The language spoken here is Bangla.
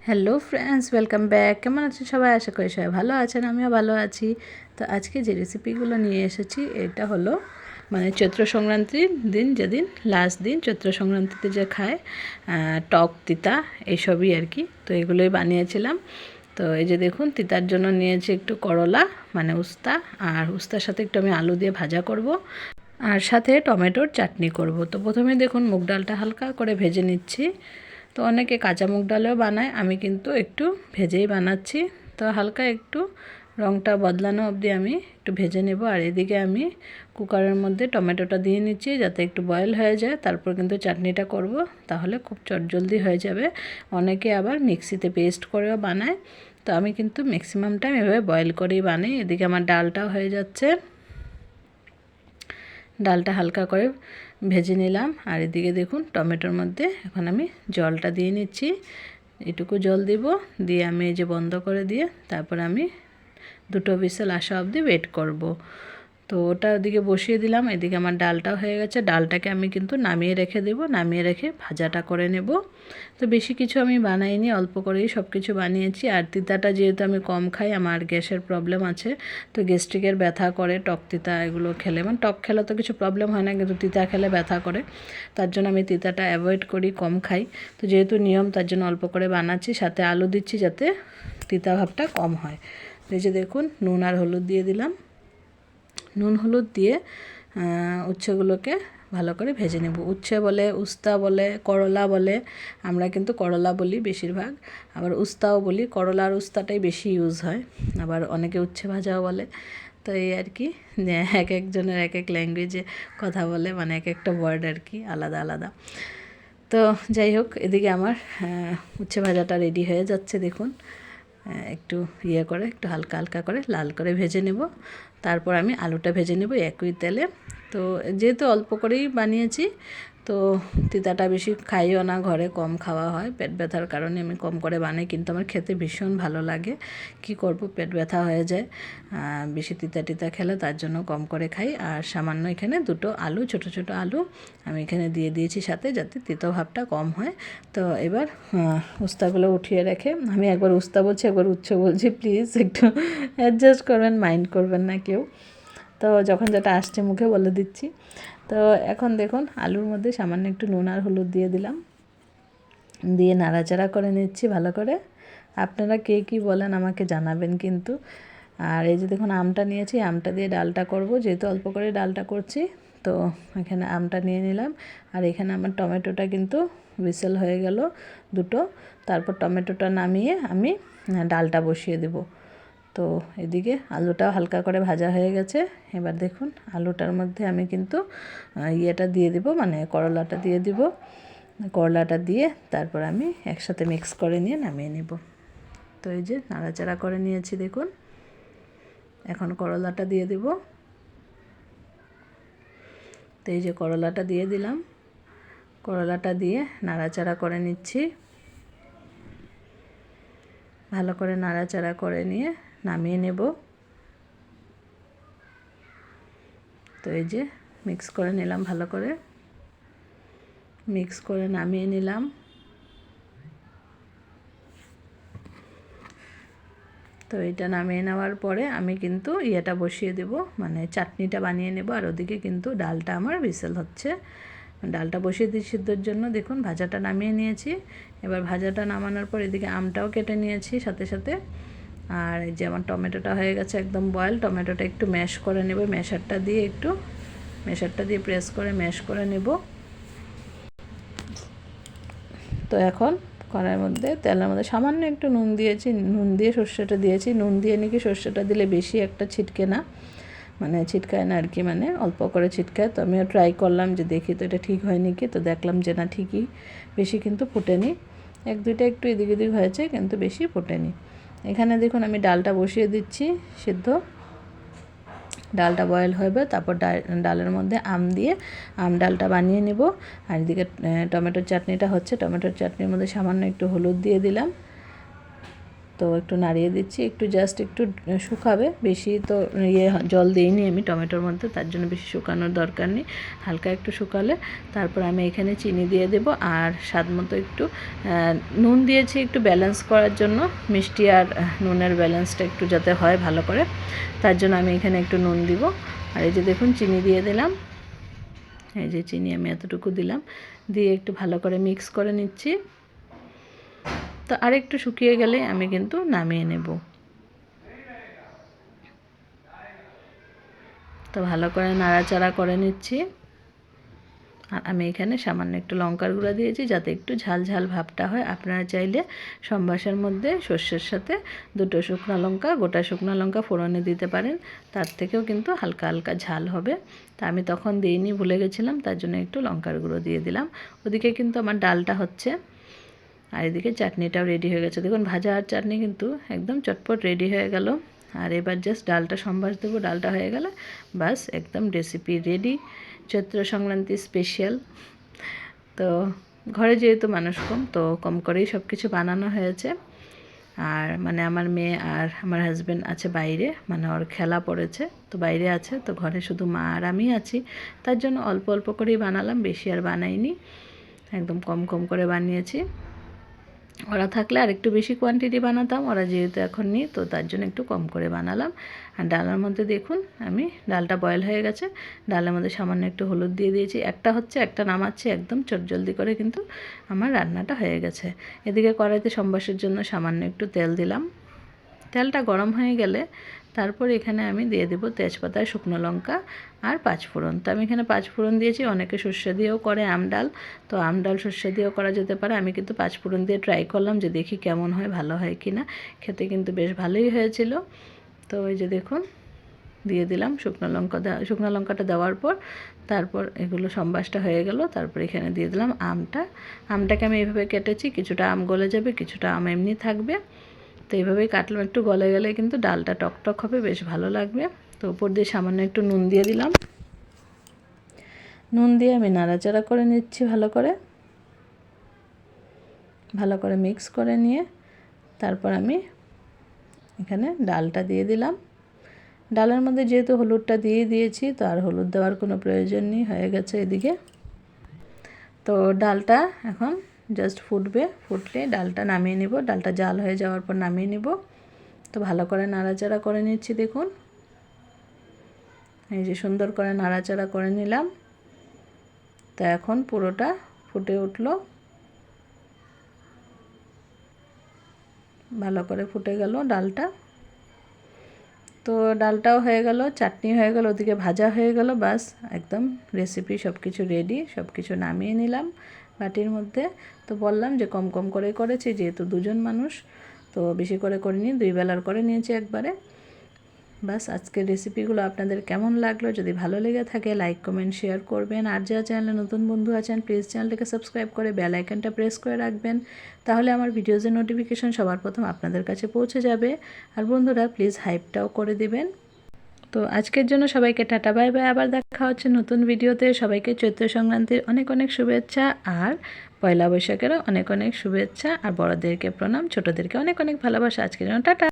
Hello friends, welcome back. কেমন আছেন সবাই? আশা করি সবাই ভালো আছেন, আমিও ভালো আছি। তো আজকে যে রেসিপিগুলো নিয়ে এসেছি এটা হলো চৈত্র সংক্রান্তির দিন, যেদিন লাস্ট দিন চৈত্র সংক্রান্তিতে যে খায় টক তিতা এইসবই আর কি। তো এগুলোই বানিয়েছিলাম। তো এই যে দেখুন, তিতার জন্য নিয়েছি একটু করলা উস্তা, আর উস্তার সাথে একটু আমি আলু দিয়ে ভাজা করব, আর সাথে টমেটোর চাটনি করব। তো প্রথমে দেখুন মুগ ডালটা হালকা করে ভেজে নিচ্ছি। তো অনেকে কাঁচা মুগ ডালেও বানায়, আমি কিন্তু একটু ভেজেই বানাচ্ছি। তো হালকা একটু রঙটা বদলানো অবধি আমি একটু ভেজে নেব। আর এদিকে আমি কুকারের মধ্যে টমেটোটা দিয়ে নিচ্ছি যাতে একটু বয়েল হয়ে যায়, তারপর কিন্তু চাটনিটা করব, তাহলে খুব চটজলদি হয়ে যাবে। অনেকে আবার মিক্সিতে পেস্ট করেও বানায়, তো আমি কিন্তু ম্যাক্সিমাম টাইম এভাবে বয়েল করেই বানাই। এদিকে আমার ডালটাও হয়ে যাচ্ছে, ডালটা হালকা করে ভেজে নিলাম। আর এদিকে দেখুন টমেটোর মধ্যে এখন আমি জলটা দিয়ে নিচ্ছি, এটুকু জল দিব, দিয়ে আমি এই যে বন্ধ করে দিয়ে তারপর আমি দুটো হুইসেল আসা অবধি ওয়েট করব। তো ওটা ওদিকে বসিয়ে দিলাম। এদিকে আমার ডালটাও হয়ে গেছে, ডালটাকে আমি কিন্তু নামিয়ে রেখে দেব, নামিয়ে রেখে ভাজাটা করে নেব। তো বেশি কিছু আমি বানাইনি, অল্প করেই সব কিছু বানিয়েছি। আর তিতাটা যেহেতু আমি কম খাই, আমার গ্যাসের প্রবলেম আছে, তো গ্যাস্ট্রিকের ব্যথা করে টক তিতা এগুলো খেলে। টক খেলে তো কিছু প্রবলেম হয় না, কিন্তু তিতা খেলে ব্যথা করে, তার জন্য আমি তিতাটা অ্যাভয়েড করি, কম খাই। তো যেহেতু নিয়ম, তার জন্য অল্প করে বানাচ্ছি, সাথে আলু দিচ্ছি যাতে তিতা ভাবটা কম হয়। এই যে দেখুন, নুন আর হলুদ দিয়ে দিলাম। নুন হলুদ দিয়ে উচ্ছেগুলোকে ভালো করে ভেজে নেব। উচ্ছে বলে, উস্তা বলে, করলা বলে, আমরা কিন্তু করলা বলি বেশিরভাগ, আবার উস্তাও বলি। করলা আর উস্তাটাই বেশি ইউজ হয়, আবার অনেকে উচ্ছে ভাজাও বলে। তো এই আর কি, এক একজনের এক এক ল্যাঙ্গুয়েজে কথা বলে, এক একটা ওয়ার্ড আর কি আলাদা আলাদা। তো যাই হোক, এদিকে আমার উচ্ছে ভাজাটা রেডি হয়ে যাচ্ছে দেখুন। একটু করে একটু হালকা হালকা করে লাল করে ভেজে নেব, তারপর আমি আলুটা ভেজে নেব একই তেলে। তো যেহেতু অল্প করেই বানিয়েছি, তো তিতাটা বেশি খাইও না, ঘরে কম খাওয়া হয়, পেট ব্যথার কারণে আমি কম করে বানাই, কিন্তু আমার খেতে ভীষণ ভালো লাগে। কি করব, পেট ব্যথা হয়ে যায় বেশি তিতা টিতা খেলে, তার জন্য কম করে খাই। আর সামান্য এখানে দুটো আলু, ছোট ছোট আলু আমি এখানে দিয়ে দিয়েছি সাথে, যাতে তিতো ভাবটা কম হয়। তো এবার উস্তাগুলো উঠিয়ে রেখে, আমি একবার উস্তা বলছি একবার উচ্ছে বলছি, প্লিজ একটু অ্যাডজাস্ট করবেন, মাইন্ড করবেন না কেউ। তো যখন যেটা আসছে মুখে বলে দিচ্ছি। তো এখন দেখুন, আলুর মধ্যে সামান্য একটু নুন আর হলুদ দিয়ে দিলাম, দিয়ে নাড়াচাড়া করে নিচ্ছি ভালো করে। আপনারা কে কী বলেন আমাকে জানাবেন কিন্তু। আর এই যে দেখুন, আমটা নিয়েছি, আমটা দিয়ে ডালটা করব, যেহেতু অল্প করে ডালটা করছি, তো এখানে আমটা নিয়ে নিলাম। আর এখানে আমার টমেটোটা কিন্তু হুইসেল হয়ে গেল দুটো, তারপর টমেটোটা নামিয়ে আমি ডালটা বসিয়ে দেব। তো এদিকে আলুটাও হালকা করে ভাজা হয়ে গেছে। এবার দেখুন, আলুটার মধ্যে আমি কিন্তু ইয়েটা দিয়ে দিব, করলাটা দিয়ে দিব। করলাটা দিয়ে তারপর আমি একসাথে মিক্স করে নিয়ে নামিয়ে নেব। তো এই যে নাড়াচাড়া করে নিয়েছি দেখুন, এখন করলাটা দিয়ে দেব। তো এই যে করলাটা দিয়ে দিলাম, করলাটা দিয়ে নাড়াচাড়া করে নিচ্ছি, ভালো করে নাড়াচাড়া করে নিয়ে নামিয়ে নেব। তো এই যে মিক্স করে নিলাম, ভালো করে মিক্স করে নামিয়ে নিলাম। তো এটা নামিয়ে নেওয়ার পরে আমি কিন্তু ইয়েটা বসিয়ে দেব, চাটনিটা বানিয়ে নেব। আর ওদিকে কিন্তু ডালটা আমার হুইসেল হচ্ছে, ডালটা বসিয়ে দিই সিদ্ধর জন্য। দেখুন, ভাজাটা নামিয়ে নিয়েছি। এবার ভাজাটা নামানোর পর এদিকে আমটাও কেটে নিয়েছি সাথে সাথে। আর এই যে আমার টমেটোটা হয়ে গেছে একদম বয়েল, টমেটোটা একটু ম্যাশ করে নেব, ম্যাশারটা দিয়ে প্রেস করে ম্যাশ করে নেব। তো এখন কড়াইয়ের মধ্যে, তেলের মধ্যে সামান্য একটু নুন দিয়েছি, নুন দিয়ে সর্ষেটা দিয়েছি। নুন দিয়ে নাকি সর্ষেটা দিলে বেশি একটা ছিটকে না, ছিটকায় না আর কি, অল্প করে ছিটকায়। তো আমিও ট্রাই করলাম যে দেখি তো এটা ঠিক হয় নাকি, তো দেখলাম যে না, ঠিকই, বেশি কিন্তু ফুটেনি, এক দুইটা একটু এদিক ওদিক হয়েছে, কিন্তু বেশি ফুটেনি। এখানে দেখুন আমি ডালটা বসিয়ে দিচ্ছি সিদ্ধ, ডালটা বয়েল হবে, তারপর ডালের মধ্যে আম দিয়ে ডালটা বানিয়ে নেব। আর এদিকে টমেটোর চাটনিটা হচ্ছে, টমেটোর চাটনির মধ্যে সামান্য একটু হলুদ দিয়ে দিলাম, তো একটু নাড়িয়ে দিচ্ছি, একটু জাস্ট একটু শুকাবে, বেশি তো জল দিইনি আমি টমেটোর মধ্যে, তার জন্য বেশি শুকানোর দরকার নেই। হালকা একটু শুকালে তারপর আমি এখানে চিনি দিয়ে দেব, আর স্বাদ মতো একটু নুন দিয়েছি একটু ব্যালেন্স করার জন্য, মিষ্টি আর নুনের ব্যালেন্সটা একটু যাতে হয় ভালো করে, তার জন্য আমি এখানে একটু নুন দিব। আর এই যে দেখুন চিনি দিয়ে দিলাম, এই যে চিনি আমি এতটুকু দিলাম, দিয়ে একটু ভালো করে মিক্স করে নিচ্ছি। তো আর একটু শুকিয়ে গেলে আমি কিন্তু নামিয়ে নেব। তো ভালো করে নাড়াচাড়া করে নিচ্ছি। আর আমি এখানে সামান্য একটু লঙ্কার গুঁড়া দিয়েছি যাতে একটু ঝাল ঝাল ভাবটা হয়। আপনারা চাইলে সম্বাসের মধ্যে সর্ষের সাথে দুটো শুকনো লঙ্কা, গোটা শুকনো লঙ্কা ফোড়নে দিতে পারেন, তার থেকেও কিন্তু হালকা হালকা ঝাল হবে। তা আমি তখন দিইনি, ভুলে গেছিলাম, তার জন্য একটু লঙ্কার গুঁড়ো দিয়ে দিলাম। ওদিকে কিন্তু আমার ডালটা হচ্ছে, আর এদিকে চাটনিটাও রেডি হয়ে গেছে। দেখুন ভাজা আর চাটনি কিন্তু একদম চটপট রেডি হয়ে গেল। আর এবার জাস্ট ডালটা সম্বাস দেবো, ডালটা হয়ে গেলে বাস একদম recipe ready, Chaitra Sankranti special. তো ঘরে যেহেতু মানুষ কম, তো কম করেই সব কিছু বানানো হয়েছে। আর মানে আমার মেয়ে আর আমার হাজব্যান্ড আছে বাইরে, মানে ওর খেলা পড়েছে, তো বাইরে আছে, তো ঘরে শুধু মা আর আমি আছি, তার জন্য অল্প অল্প করেই বানালাম, বেশি আর বানাইনি, একদম কম কম করে বানিয়েছি। ওরা থাকলে আর একটু বেশি কোয়ান্টিটি বানাতাম, ওরা যেহেতু এখন নেই, তো তার জন্য একটু কম করে বানালাম। আর ডালের মধ্যে দেখুন আমি ডালটা বয়েল হয়ে গেছে, ডালের মধ্যে সামান্য একটু হলুদ দিয়ে দিয়েছি, একটা হচ্ছে একটা নামাচ্ছি, একদম চটজলদি করে কিন্তু আমার রান্নাটা হয়ে গেছে। এদিকে কড়াইতে সম্বাসের জন্য সামান্য একটু তেল দিলাম, তেলটা গরম হয়ে গেলে তারপর এখানে আমি দিয়ে দেবো তেজপাতা, শুকনো লঙ্কা আর পাঁচফোড়ন। তো আমি এখানে পাঁচফোড়ন দিয়েছি, অনেকে সর্ষে দিয়েও করে আমডাল, তো আমডাল সর্ষে দিয়েও করা যেতে পারে, আমি কিন্তু পাঁচফোড়ন দিয়ে ট্রাই করলাম যে দেখি কেমন হয়, ভালো হয় কি না। খেতে কিন্তু বেশ ভালোই হয়েছিল। তো ওই যে দেখুন দিয়ে দিলাম শুকনো লঙ্কা, শুকনো লঙ্কাটা দেওয়ার পর তারপর এগুলো সম্বাসটা হয়ে গেল, তারপর এখানে দিয়ে দিলাম আমটাকে আমি এইভাবে কেটেছি, কিছুটা আম গলে যাবে, কিছুটা আম এমনি থাকবে, তো এইভাবেই কাটলাম। একটু গলে গেলে কিন্তু ডালটা টকটক হবে, বেশ ভালো লাগবে। তো উপর দিয়ে সামান্য একটু নুন দিয়ে দিলাম, নুন দিয়ে আমি নাড়াচাড়া করে নিচ্ছি ভালো করে মিক্স করে নিয়ে তারপর আমি এখানে ডালটা দিয়ে দিলাম। ডালের মধ্যে যেহেতু হলুদটা দিয়ে দিয়েছি, তো আর হলুদ দেওয়ার কোনো প্রয়োজন নেই, হয়ে গেছে এদিকে। তো ডালটা এখন জাস্ট ফুটলে ডালটা নামিয়ে নেব, ডালটা জাল হয়ে যাওয়ার পর নামিয়ে নেব। তো ভালো করে নাড়াচাড়া করে নিচ্ছি, দেখুন এই যে সুন্দর করে নাড়াচাড়া করে নিলাম। তো এখন পুরোটা ফুটে উঠলো, ভালো করে ফুটে গেল ডালটা। তো ডালটাও হয়ে গেল, চাটনি হয়ে গেল, ওদিকে ভাজা হয়ে গেল, বাস একদম রেসিপি সব কিছু রেডি। সব কিছু নামিয়ে নিলাম বাটির মধ্যে। তো বললাম যে কম কম করে করেছি, যেহেতু দুজন মানুষ, তো বেশি করে করিনি, 2 বেলার করে নিয়েছি একবারে। বাস আজকের রেসিপিগুলো আপনাদের কেমন লাগলো, যদি ভালো লেগে থাকে লাইক কমেন্ট শেয়ার করবেন, আর যারা চ্যানেলে নতুন বন্ধু আছেন প্লিজ চ্যানেলটাকে সাবস্ক্রাইব করে বেল আইকনটা প্রেস করে রাখবেন, তাহলে আমার ভিডিওজের নোটিফিকেশন সবার প্রথম আপনাদের কাছে পৌঁছে যাবে। আর বন্ধুরা প্লিজ হাইপটাও করে দিবেন। তো আজকের জন্য সবাইকে টাটা বাই বাই, আবার দেখা হচ্ছে নতুন ভিডিওতে। সবাইকে চৈত্র সংক্রান্তির অনেক অনেক শুভেচ্ছা, আর পয়লা বৈশাখেরও অনেক অনেক শুভেচ্ছা, আর বড়দেরকে প্রণাম, ছোটোদেরকে অনেক অনেক ভালোবাসা। আজকের জন্য টাটা।